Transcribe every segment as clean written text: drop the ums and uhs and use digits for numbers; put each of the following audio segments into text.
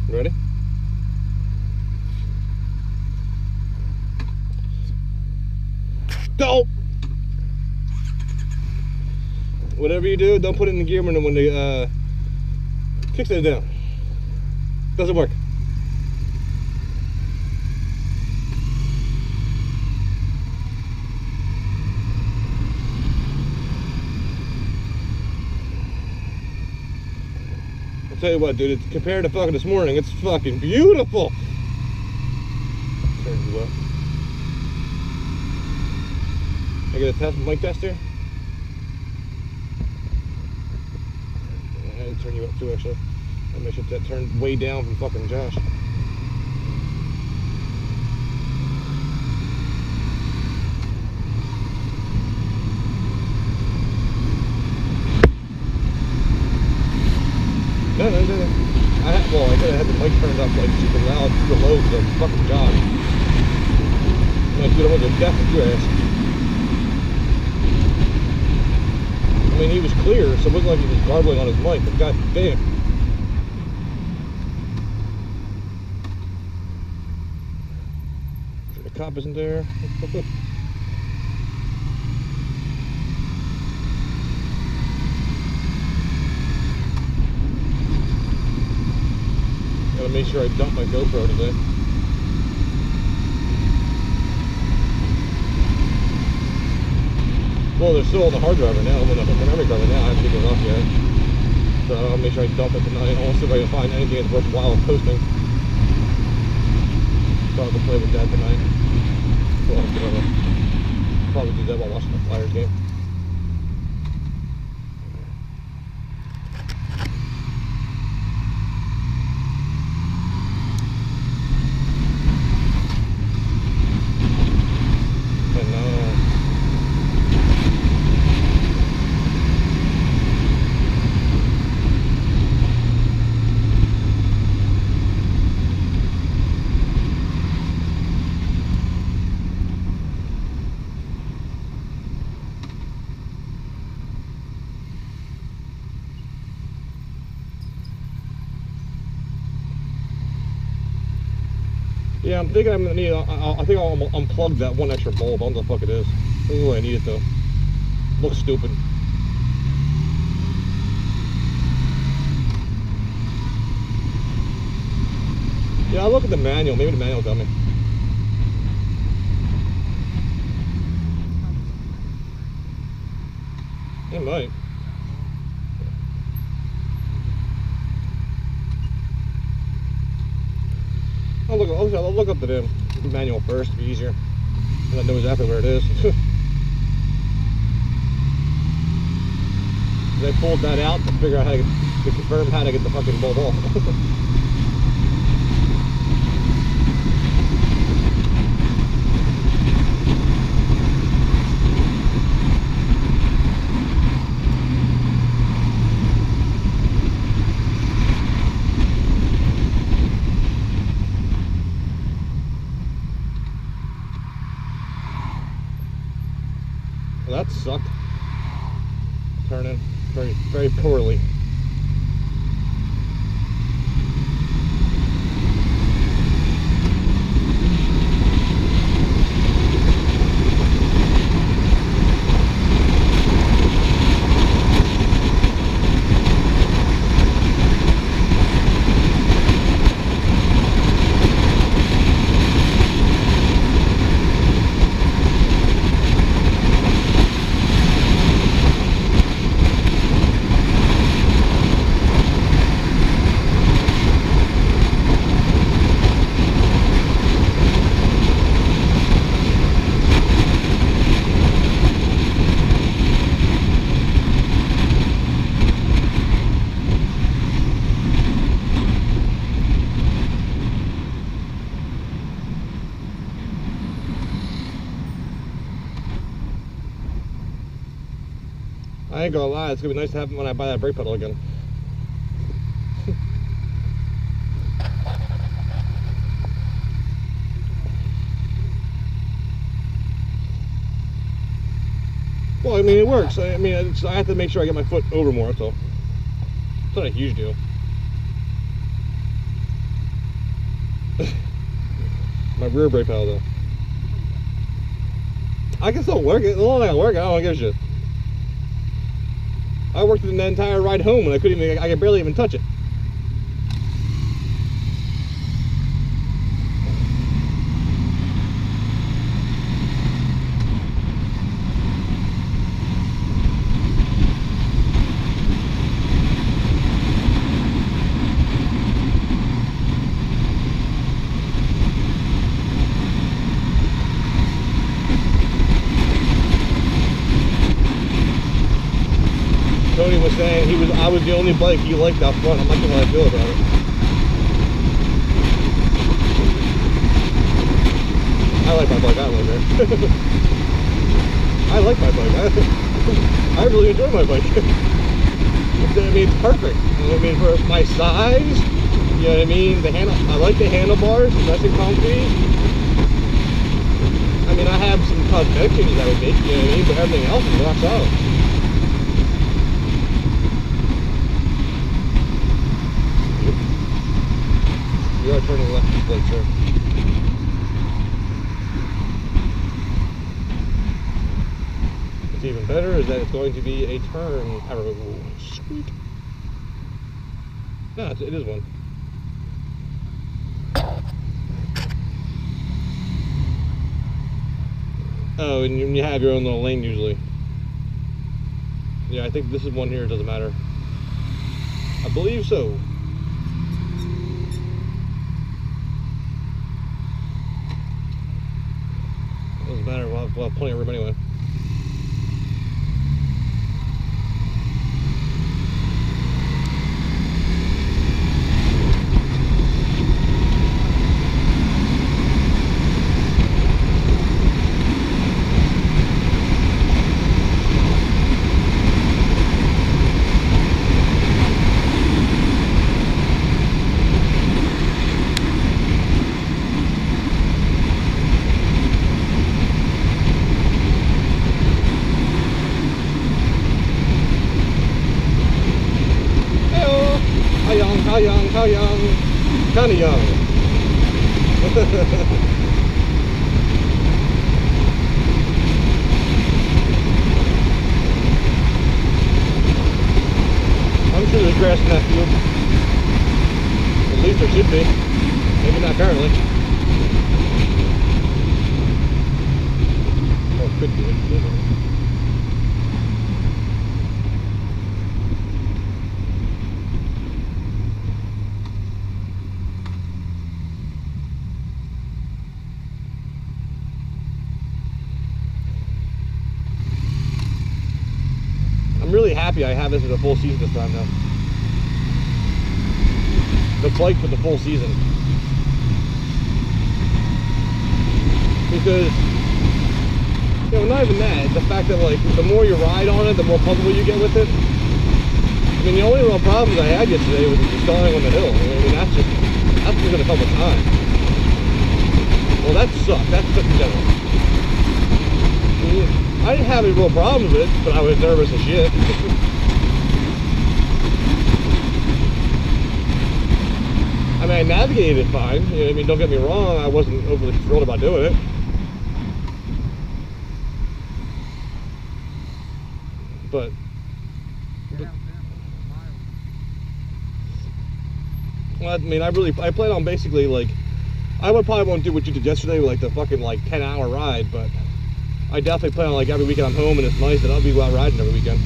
Ready? Don't! Whatever you do, don't put it in the gear when the kickstand is down. Doesn't work. I'll tell you what, dude, compared to fucking this morning, it's fucking beautiful. Turn you up. I get a test, mic test here. I had to turn you up too, actually. I make sure that turned way down from fucking Josh. No. Well, I had the mic turned up like super loud, super low because I was fucking Josh. I'm like, dude, I wasn't deaf with your ass. I mean, he was clear, so it wasn't like he was garbling on his mic, but god damn. The cop isn't there. Gotta make sure I dump my GoPro today. Well, they're still on the hard drive right now. I'm on the memory card right now. I haven't taken it off yet. So I'll make sure I dump it tonight. I'll see if I can find anything that's worthwhile posting. So I'll have to play with that tonight. Well, I'll probably do that while watching the Flyers game. Yeah, I'm thinking I'm gonna need. I think I'll unplug that one extra bulb. I don't know what the fuck it is. Ooh, I need it though. Looks stupid. Yeah, I'll look at the manual. Maybe the manual will tell me. It might. I'll look up the manual first to be easier. And I know exactly where it is. I pulled that out to figure out how to confirm how to get the fucking bulb off. Well, that sucked. Turning very, very poorly. I ain't gonna lie, it's gonna be nice to have it when I buy that brake pedal again. Well, I mean, it works. I mean, I have to make sure I get my foot over more, that's all. It's not a huge deal. My rear brake pedal though. I can still work it. As long as I can work it, I don't give a shit. I worked it the entire ride home and I could barely even touch it. Tony was saying I was the only bike he liked out front. I'm not gonna let I feel about it. I like my bike. I don't like it. I like my bike. I really enjoy my bike. I mean, it's perfect. You know what I mean, for my size. You know what I mean. I like the handlebars. It's nice and comfy. I mean, I have some cosmetic changes I would make. You know what I mean, but everything else is rock solid. You are turning left to plate, sir. What's even better is that it's going to be a turn arrow. Sweet. No, it is one. Oh, and you have your own little lane usually. Yeah, I think this is one here. It doesn't matter. I believe so. Doesn't matter, we'll have plenty of room anyway. How young? Kinda young. I'm sure there's grass in that field. At least there should be. Maybe not currently. Oh, could be. I'm really happy I have this as a full season this time now. The bike for the full season. Because, you know, not even that, the fact that like the more you ride on it, the more comfortable you get with it. I mean, the only real problems I had yesterday was just going on the hill. I mean, that's just gonna come with time. Well, that sucked. That sucked in general. I didn't have any real problems with it, but I was nervous as shit. I mean, I navigated it fine. You know, I mean, don't get me wrong, I wasn't overly thrilled about doing it. But well, I mean, I plan on basically like, I probably won't do what you did yesterday, like the fucking like 10-hour ride, but I definitely plan on like every weekend I'm home and it's nice that I'll be out riding every weekend.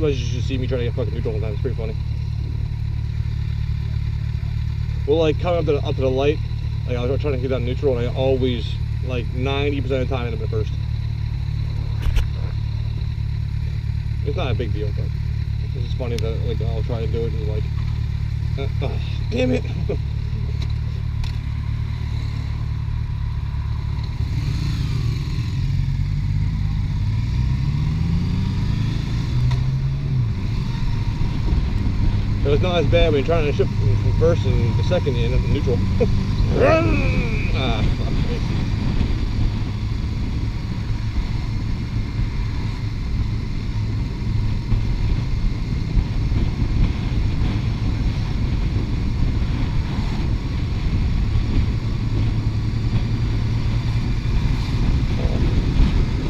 Sometimes you should see me trying to get fucking neutral all the time. It's pretty funny. Well, like coming up to the light, like I was trying to get down neutral, and I always, like 90% of the time, end up in first. It's not a big deal, but it's just funny that like I'll try to do it and like, oh, damn it. It was not as bad when you're trying to shift from first and the second in and neutral. Ah, fuck me.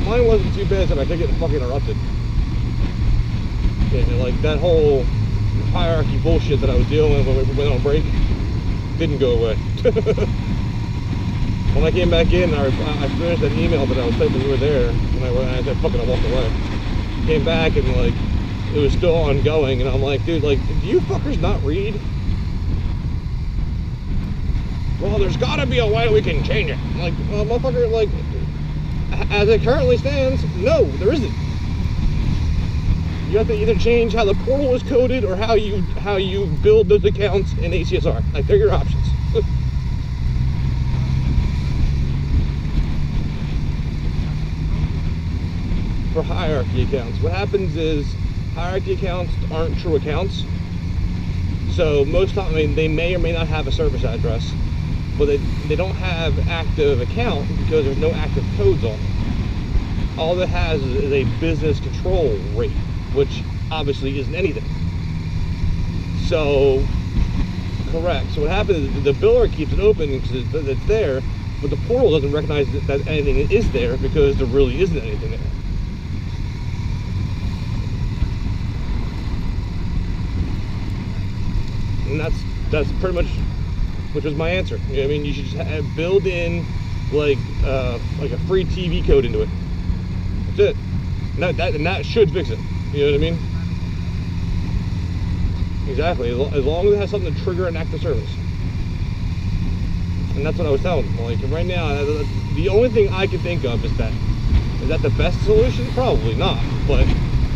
Mine wasn't too bad, so I could get fucking interrupted. Yeah, like that whole hierarchy bullshit that I was dealing with when we went on break didn't go away. When I came back in, I finished that email that I was typing when you were there, and I said, fucking, I walked away. Came back and like, it was still ongoing, and I'm like, dude, like, do you fuckers not read? Well, there's gotta be a way we can change it. I'm like, well, motherfucker, like, as it currently stands, no, there isn't. You have to either change how the portal is coded or how you build those accounts in ACSR. Like, they're your options. For hierarchy accounts, what happens is hierarchy accounts aren't true accounts. So most times, I mean, they may or may not have a service address, but they don't have active account because there's no active codes on it. All it has is a business control rate, which obviously isn't anything. So, correct. So what happens is the biller keeps it open because it's there, but the portal doesn't recognize that anything is there because there really isn't anything there. And that's pretty much, which was my answer. You know what I mean? You should just build in like a free TV code into it. That's it. And that should fix it. You know what I mean? Exactly. As long as it has something to trigger an active service. And that's what I was telling them. Like right now, the only thing I can think of is that. Is that the best solution? Probably not. But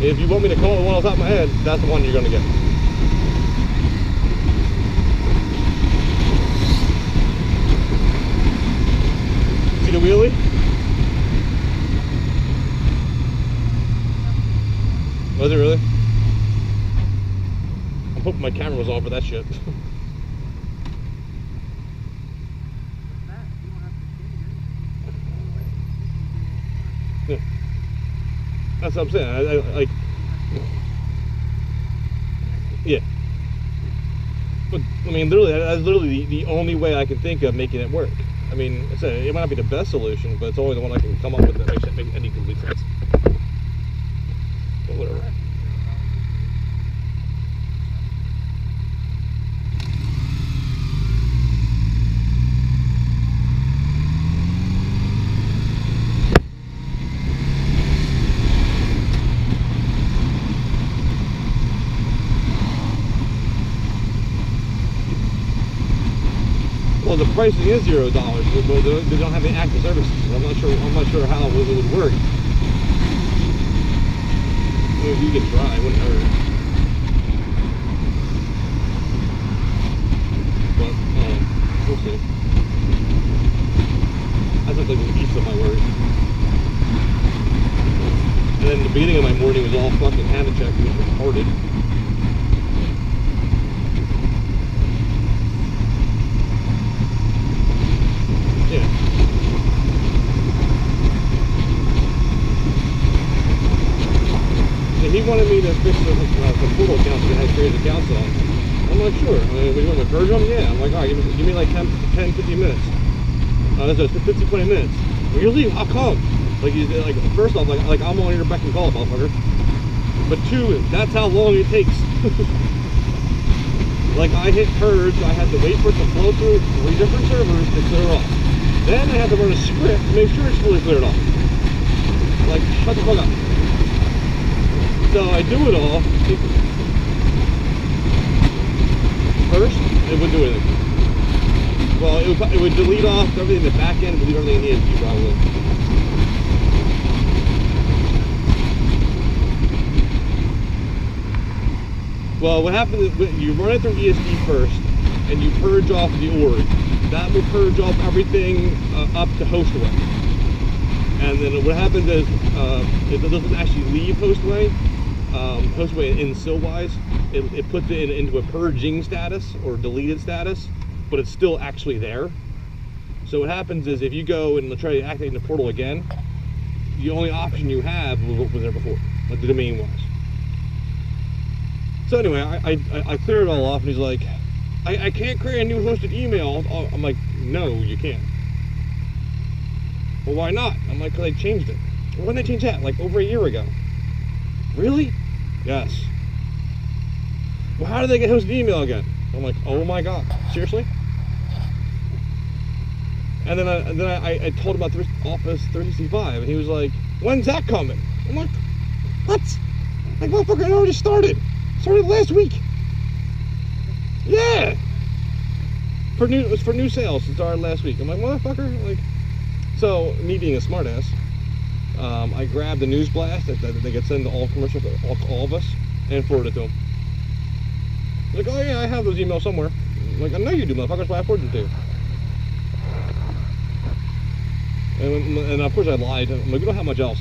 if you want me to call the one on top of my head, that's the one you're going to get. See the wheelie? Was it really? I'm hoping my camera was on for that shit. Yeah. That's what I'm saying. I like, yeah. But I mean, literally, that's literally the only way I can think of making it work. I mean, I said it might not be the best solution, but it's only the one I can come up with that makes any complete sense. But whatever. Well, the pricing is $0, but they don't have any active services. I'm not sure how it would work. I mean, you can try, it wouldn't hurt. But we'll see. I just like the least of my worries. And then the beginning of my morning was all fucking hand check, which was retarded. Yeah. And he wanted me to fix the portal accounts that had created accounts on. I'm like, sure. I mean, we want to merge them? Yeah. I'm like, all right, give me like 10, 15 minutes. That's 15, 20 minutes. Well, you'll leave, how come? Like, first off, like I'm on your beck and call, motherfucker. But two, that's how long it takes. Like, I hit purge, I had to wait for it to flow through 3 different servers to clear off. Then I had to run a script to make sure it's fully cleared off. Like, shut the fuck up. So I do it all. First, it wouldn't do anything. Well, it would delete off everything in the back end, delete everything in the ESP probably. Well, what happens is you run it through ESP first, and you purge off the org. That will purge off everything up to hostway. And then what happens is it doesn't actually leave hostway. Hostway in SIL-wise, it puts it into a purging status or deleted status, but it's still actually there. So what happens is if you go and try to activate the portal again, the only option you have was what was there before, like the domain was. So anyway, I cleared it all off, and he's like, I can't create a new hosted email. I'm like, no, you can't. Well, why not? I'm like, because I changed it. Well, when did they change that? Like over a year ago. Really? Yes. Well, how did they get hosted email again? I'm like, oh my god, seriously? And then I told him about Office 365, and he was like, when's that coming? I'm like, what? Like, motherfucker, it already started. Started last week. Yeah. It was for new sales. It started last week. I'm like, motherfucker, like. So me being a smartass, I grabbed the news blast that they get sent to all commercial, all of us, and forwarded it to him. Like, oh yeah, I have those emails somewhere. I'm like, I know you do, motherfuckers, but I forwarded them to you. And of course I lied. I'm like, we don't have much else.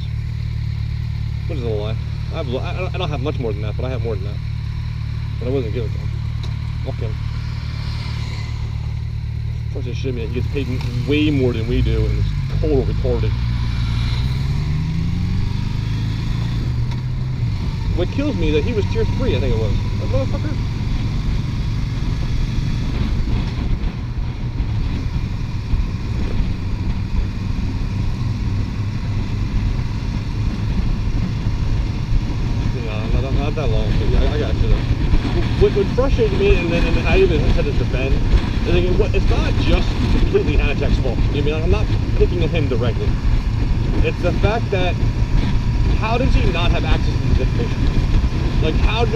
Which is a lie. I don't have much more than that, but I have more than that. But I wasn't giving it to him. Fuck him. Of course, it should be. He gets paid way more than we do, and it's total retarded. What kills me is that he was tier 3, I think it was. That motherfucker. No, not that long. I got you though. What frustrated me, and I even said this to Ben, is it's not just completely Hanachek's fault. You mean, like, I'm not picking at him directly. It's the fact that how does he not have access to this information? Like, how do